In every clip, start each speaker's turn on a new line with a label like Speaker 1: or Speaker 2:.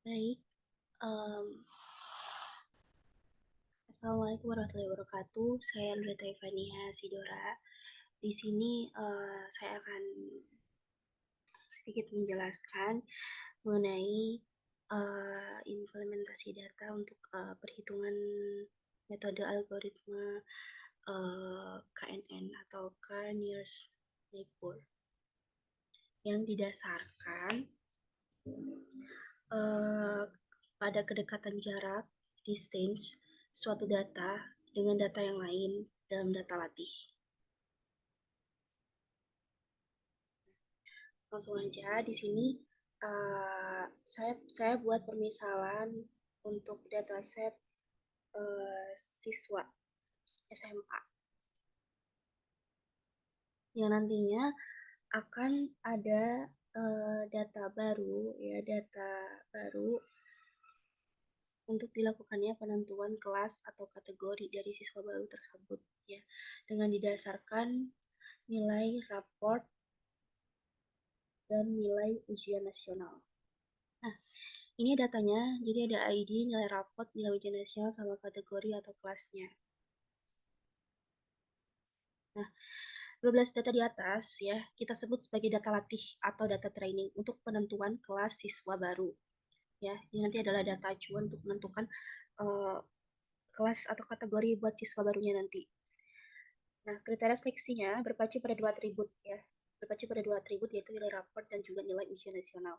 Speaker 1: Baik, em, Assalamualaikum warahmatullahi wabarakatuh. Saya Nurita Ivania Sidora. Di sini saya akan sedikit menjelaskan mengenai implementasi data untuk perhitungan metode algoritma KNN atau Nearest Neighbor yang didasarkan eh, pada kedekatan jarak distance suatu data dengan data yang lain dalam data latih. Langsung aja di sini saya buat permisalan untuk dataset siswa SMA yang nantinya akan ada data baru ya data baru untuk dilakukannya penentuan kelas atau kategori dari siswa baru tersebut ya dengan didasarkan nilai raport dan nilai ujian nasional. Nah, ini datanya, jadi ada ID, nilai raport, nilai ujian nasional, sama kategori atau kelasnya. Nah, 12 data di atas ya, kita sebut sebagai data latih atau data training untuk penentuan kelas siswa baru. Ya, ini nanti adalah data acuan untuk menentukan kelas atau kategori buat siswa barunya nanti. Nah, kriteria seleksinya berpacu pada dua atribut ya. Berpacu pada dua atribut yaitu nilai raport dan juga nilai ujian nasional.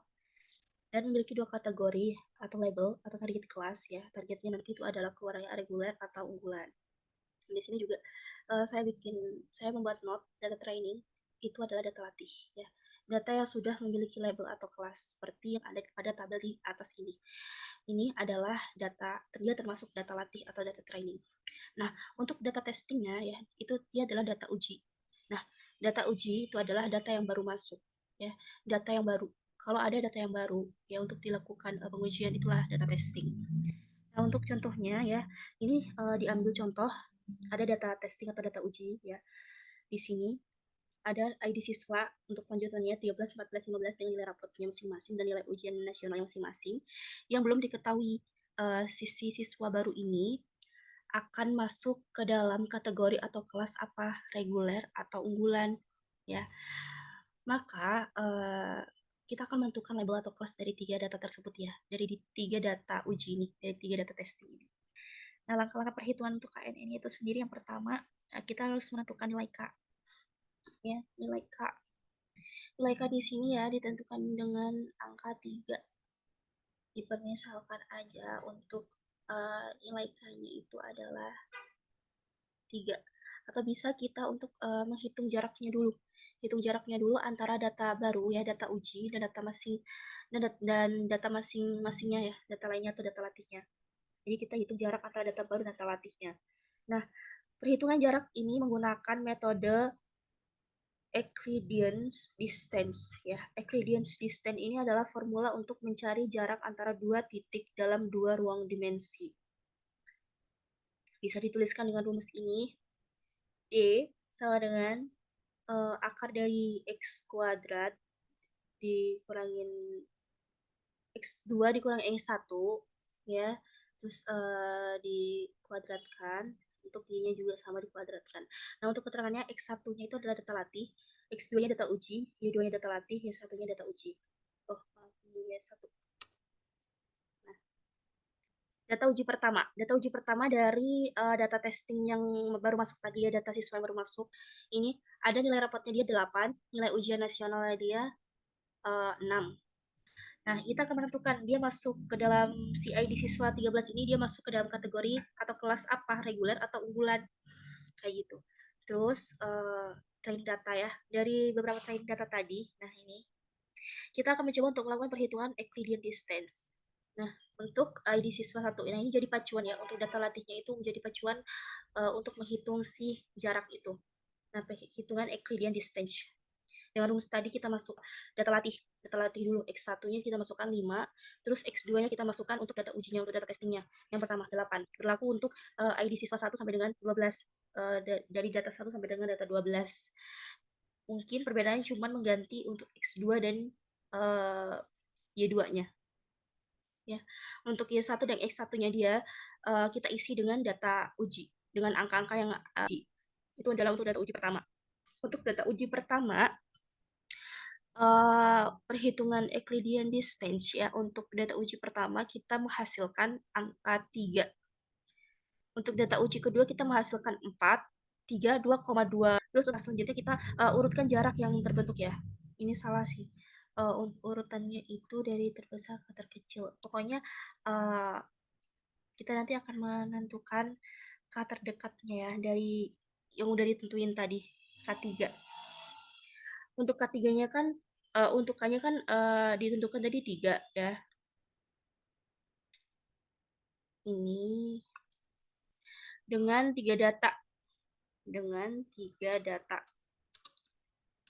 Speaker 1: Dan memiliki dua kategori atau label atau target kelas ya. Targetnya nanti itu adalah keluarnya reguler atau unggulan. Di sini juga saya membuat note data training itu adalah data latih ya. Data yang sudah memiliki label atau kelas seperti yang ada pada tabel di atas ini. Ini adalah data, dia termasuk data latih atau data training. Nah, untuk data testingnya ya, itu dia adalah data uji. Nah, data uji itu adalah data yang baru masuk ya, data yang baru. Kalau ada data yang baru ya untuk dilakukan pengujian itulah data testing. Nah, untuk contohnya ya, ini diambil contoh ada data testing atau data uji ya. Di sini ada ID siswa untuk lanjutannya 13, 14, 15 dengan nilai rapotnya masing-masing dan nilai ujian nasional masing-masing yang belum diketahui sisi siswa baru ini akan masuk ke dalam kategori atau kelas apa, reguler atau unggulan ya. Maka kita akan menentukan label atau kelas dari tiga data tersebut ya, dari tiga data uji ini, dari tiga data testing ini. Nah, langkah-langkah perhitungan untuk KNN itu sendiri yang pertama, kita harus menentukan nilai K. Ya, nilai K. Nilai K di sini ya ditentukan dengan angka 3. Dipermisalkan aja untuk nilai K-nya itu adalah 3. Atau bisa kita untuk menghitung jaraknya dulu. Hitung jaraknya dulu antara data baru ya, data uji dan data masing dan data masing-masingnya ya, data lainnya atau data latihnya. Jadi kita hitung jarak antara data baru dan data latihnya. Nah, perhitungan jarak ini menggunakan metode Euclidean distance ya. Euclidean distance ini adalah formula untuk mencari jarak antara dua titik dalam dua ruang dimensi. Bisa dituliskan dengan rumus ini. D sama dengan akar dari X kuadrat dikurangin X2 dikurangi X1 ya. Terus dikuadratkan, untuk Y-nya juga sama dikuadratkan. Nah, untuk keterangannya X1-nya itu adalah data latih, X2-nya data uji, Y2-nya data latih, Y1-nya data uji. Oh, maaf, ini Y1. Nah, data uji pertama dari data testing yang baru masuk tadi ya, data siswa yang baru masuk. Ini ada nilai rapotnya dia 8, nilai ujian nasionalnya dia 6. Nah, kita akan menentukan dia masuk ke dalam si ID siswa 13 ini, dia masuk ke dalam kategori atau kelas apa, reguler atau unggulan, kayak gitu. Terus training data ya, dari beberapa training data tadi, nah ini kita akan mencoba untuk melakukan perhitungan Euclidean distance. Nah, untuk ID siswa satu, nah ini jadi pacuan ya, untuk data latihnya itu menjadi pacuan untuk menghitung si jarak itu. Nah, perhitungan Euclidean distance. Dengan rumus tadi kita masuk data latih dulu. X1-nya kita masukkan 5, terus X2-nya kita masukkan untuk data ujinya, untuk data testingnya. Yang pertama 8. Berlaku untuk ID siswa 1 sampai dengan 12. Dari data 1 sampai dengan data 12. Mungkin perbedaannya cuma mengganti untuk X2 dan Y2-nya. ya. Untuk Y1 dan X1-nya dia kita isi dengan data uji dengan angka-angka yang itu adalah untuk data uji pertama. Untuk data uji pertama perhitungan Euclidean distance ya untuk data uji pertama kita menghasilkan angka 3. Untuk data uji kedua kita menghasilkan 4, 3, 2,2. Terus selanjutnya kita urutkan jarak yang terbentuk ya. Ini salah sih. Urutannya itu dari terbesar ke terkecil. Pokoknya kita nanti akan menentukan K terdekatnya ya dari yang udah ditentuin tadi, K3. Untuk K3-nya kan untuk K-nya kan ditentukan tadi 3 ya. Ini dengan 3 data. Dengan 3 data.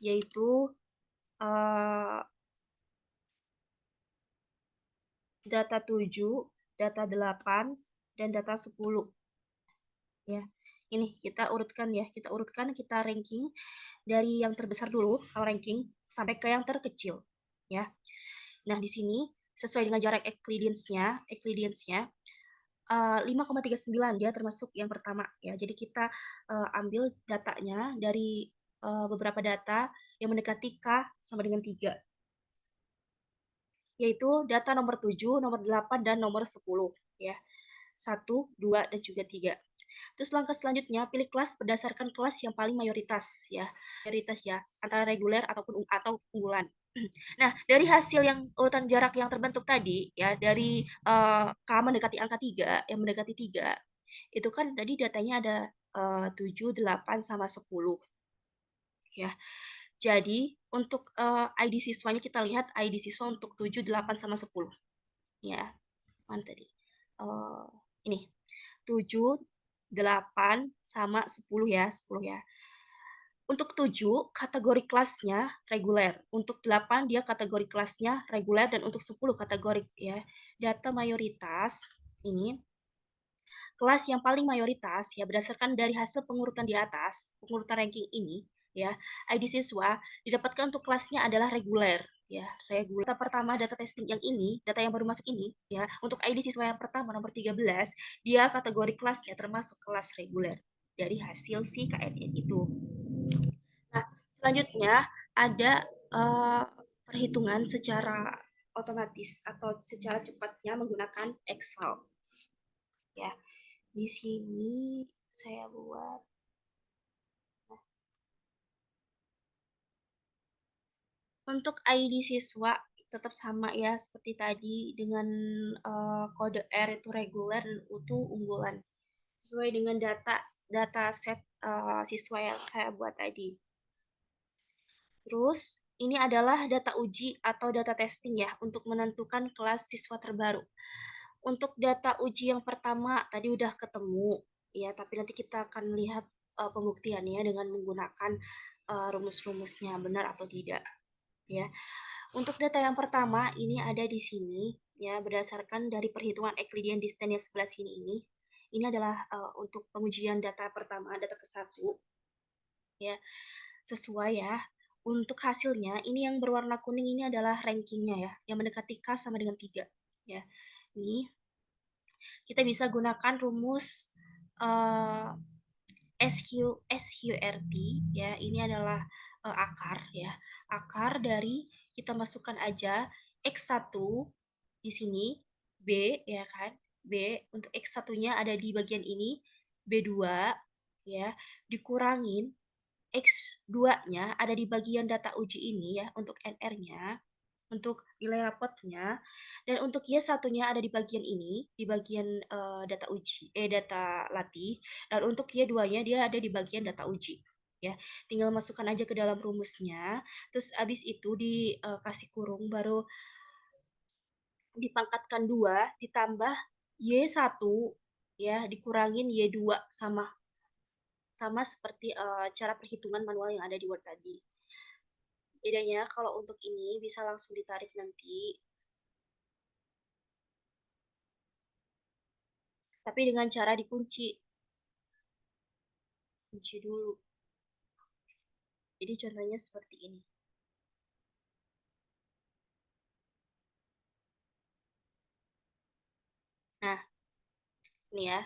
Speaker 1: Yaitu data 7, data 8, dan data 10. Ya. Ini kita urutkan ya, kita ranking dari yang terbesar dulu, ranking sampai ke yang terkecil, ya. Nah, di sini sesuai dengan jarak Euclideans-nya 5,39 dia termasuk yang pertama ya. Jadi kita ambil datanya dari beberapa data yang mendekati K sama dengan 3. Yaitu data nomor 7, nomor 8, dan nomor 10 ya. 1, 2, dan juga 3. Terus langkah selanjutnya pilih kelas berdasarkan kelas yang paling mayoritas ya. Mayoritas ya, antara reguler ataupun atau unggulan. Nah, dari hasil yang urutan jarak yang terbentuk tadi ya, dari K mendekati angka 3, yang mendekati 3, itu kan tadi datanya ada 7, 8, sama 10 ya. Jadi untuk ID siswanya kita lihat ID siswa untuk 7, 8, sama 10 ya. Mana tadi? Ini 7, 8, sama 10 ya, 10 ya. Untuk 7 kategori kelasnya reguler, untuk 8 dia kategori kelasnya reguler, dan untuk 10 kategori ya. Data mayoritas ini kelas yang paling mayoritas ya berdasarkan dari hasil pengurutan di atas, pengurutan ranking ini ya. ID siswa didapatkan untuk kelasnya adalah reguler ya, reguler. Data pertama data testing yang ini, data yang baru masuk ini ya, untuk ID siswa yang pertama nomor 13, dia kategori kelasnya termasuk kelas reguler dari hasil si KNN itu. Nah, selanjutnya ada perhitungan secara otomatis atau secara cepatnya menggunakan Excel. Ya, di sini saya buat. Untuk ID siswa tetap sama ya seperti tadi dengan kode R itu reguler dan U itu unggulan. Sesuai dengan data set siswa yang saya buat tadi. Terus ini adalah data uji atau data testing ya untuk menentukan kelas siswa terbaru. Untuk data uji yang pertama tadi udah ketemu ya, tapi nanti kita akan lihat pembuktiannya dengan menggunakan rumus-rumusnya benar atau tidak ya. Untuk data yang pertama ini ada di sini ya, berdasarkan dari perhitungan Euclidean distance yang sebelah sini ini. Ini adalah untuk pengujian data pertama, data ke-1 ya. Sesuai ya. Untuk hasilnya, ini yang berwarna kuning ini adalah rankingnya ya, yang mendekati K sama dengan 3 ya. Ini kita bisa gunakan rumus SQRT ya. Ini adalah akar ya. Akar dari kita masukkan aja X1 di sini, B ya kan. B untuk X1-nya ada di bagian ini, B2 ya, dikurangin X2-nya ada di bagian data uji ini ya, untuk NR-nya, untuk nilai rapotnya, dan untuk Y1-nya ada di bagian ini, di bagian data latih, dan untuk Y2-nya dia ada di bagian data uji. Ya, tinggal masukkan aja ke dalam rumusnya, terus abis itu dikasih kurung, baru dipangkatkan 2, ditambah Y1 ya, dikurangin Y2 sama sama seperti cara perhitungan manual yang ada di Word tadi. Bedanya kalau untuk ini bisa langsung ditarik nanti, tapi dengan cara dikunci. Kunci dulu. Jadi contohnya seperti ini. . Nih ya,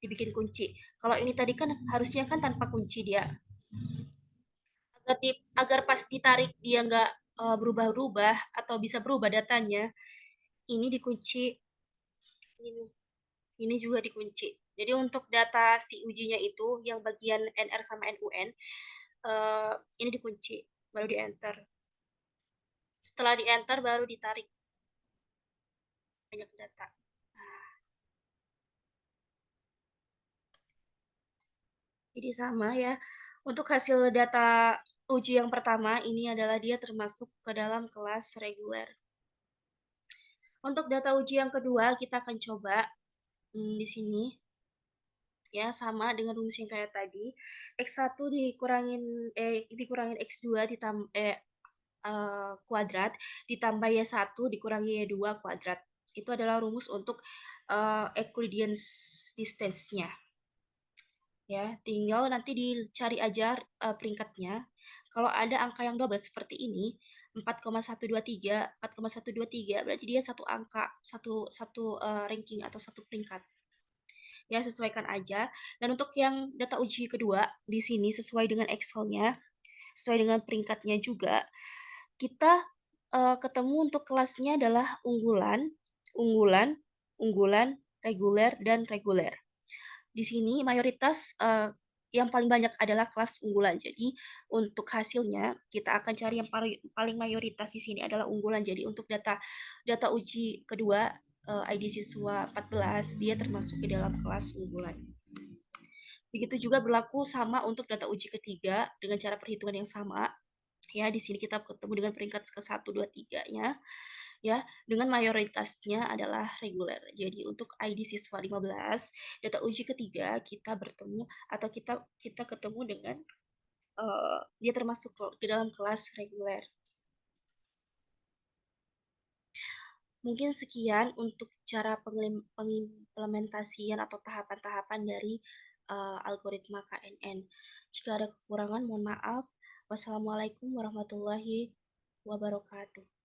Speaker 1: dibikin kunci. Kalau ini tadi kan harusnya kan tanpa kunci dia. Agar pas ditarik dia nggak berubah-ubah atau bisa berubah datanya, ini dikunci, ini, ini juga dikunci. Jadi untuk data si ujinya itu yang bagian NR sama NUN, ini dikunci, baru di enter. Setelah di enter baru ditarik banyak data. Nah, jadi sama ya. Untuk hasil data uji yang pertama ini adalah dia termasuk ke dalam kelas reguler. Untuk data uji yang kedua kita akan coba di sini ya sama dengan rumus yang kayak tadi. X1 dikurangin X2 kuadrat ditambah Y1 dikurangi Y2 kuadrat. Itu adalah rumus untuk Euclidean distance-nya. Ya, tinggal nanti dicari aja peringkatnya. Kalau ada angka yang double seperti ini, 4,123, 4,123 berarti dia satu angka, satu satu ranking atau satu peringkat. Ya, sesuaikan aja. Dan untuk yang data uji kedua, di sini sesuai dengan Excel-nya, sesuai dengan peringkatnya juga, kita ketemu untuk kelasnya adalah unggulan, unggulan, unggulan, reguler, dan reguler. Di sini mayoritas yang paling banyak adalah kelas unggulan. Jadi untuk hasilnya kita akan cari yang paling mayoritas di sini adalah unggulan. Jadi untuk data data uji kedua ID siswa 14 dia termasuk di dalam kelas unggulan. Begitu juga berlaku sama untuk data uji ketiga dengan cara perhitungan yang sama. Ya, di sini kita ketemu dengan peringkat ke-1, 2, 3-nya. Ya, dengan mayoritasnya adalah reguler. Jadi untuk ID siswa 15, data uji ketiga kita bertemu atau kita ketemu dengan dia termasuk ke dalam kelas reguler. Mungkin sekian untuk cara pengimplementasian atau tahapan-tahapan dari algoritma KNN. Jika ada kekurangan, mohon maaf. Wassalamualaikum warahmatullahi wabarakatuh.